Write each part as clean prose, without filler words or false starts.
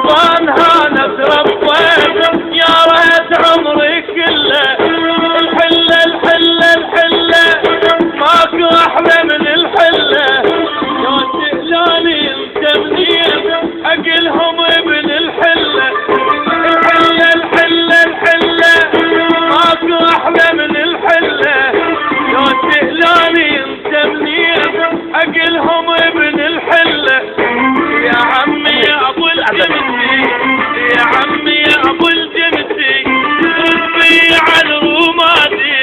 رمضانها نتربيت يا ريت عمري كله الحلة الحلة الحلة ماكو أحلى من الحلة يا سهلاني انت منين أقلهم ابن الحلة الحلة الحلة الحلة ماكو أحلى من الحلة يا سهلاني انت منين أقلهم ابن الحلة يا عمي يا ابو الجمتي يا عمي يا ابو الجمتي ربي على الرومادي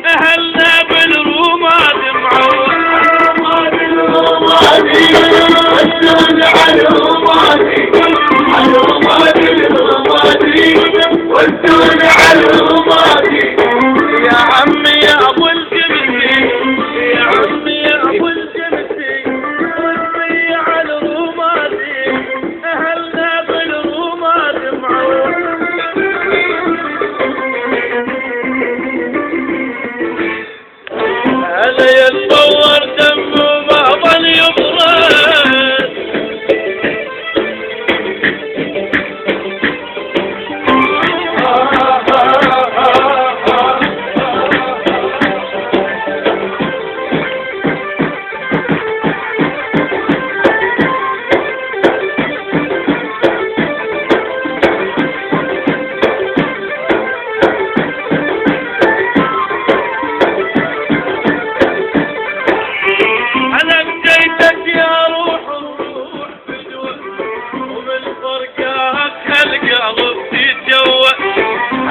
اهلنا بالرومادي معود الرومادي والسود على الرومادي الرومادي والسود على الرومادي يا عمي يا ابو الجمتي يا عمي يا ابو الجمتي ربي على الرومادي اهلنا بالرومادي معود هلا يتطور دمه ما ظل يبرد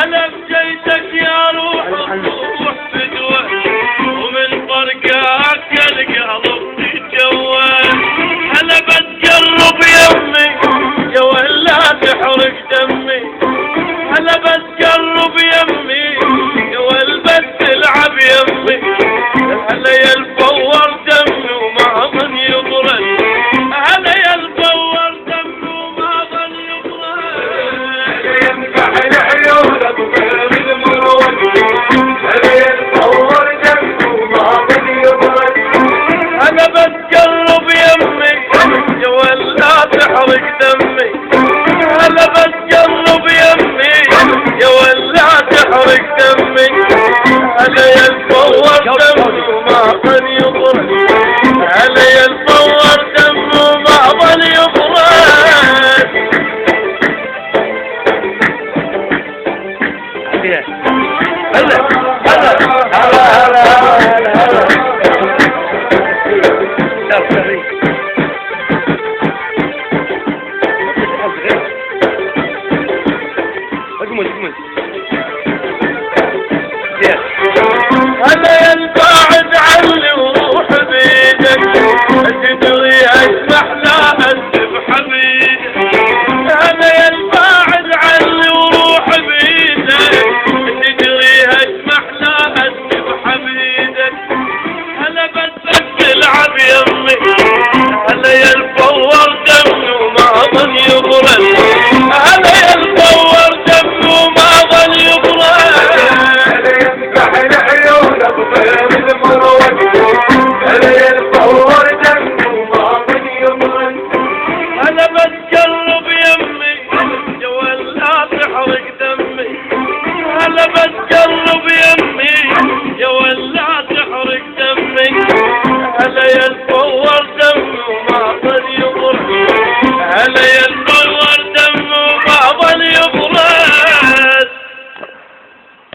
أنا بجيتك يا روح الروح بدوى ومن فرقاك القلب تتجوى أنا بتقرب يمي يا ولا تحرق دمي أنا بتقرب يمي يا والبس تلعب يمي هلا يلفور دمي وما ظن يبرد هلا يلفور دمي وما ظن يبرد ينفع العيون بغير المرود هلا يلفور دمي وما ظن يبرد انا بتقرب يمي يا ولا تحرق دمي انا بتقرب يمي يا ولا تحرق دمي هلا يلفور دمي وما ظن يبرد هلا يلفور دمي وما ظن يبرد هلا هلا هلا هلا هلا هلا ينبعد عني وروح بيدك تدري اسمح لا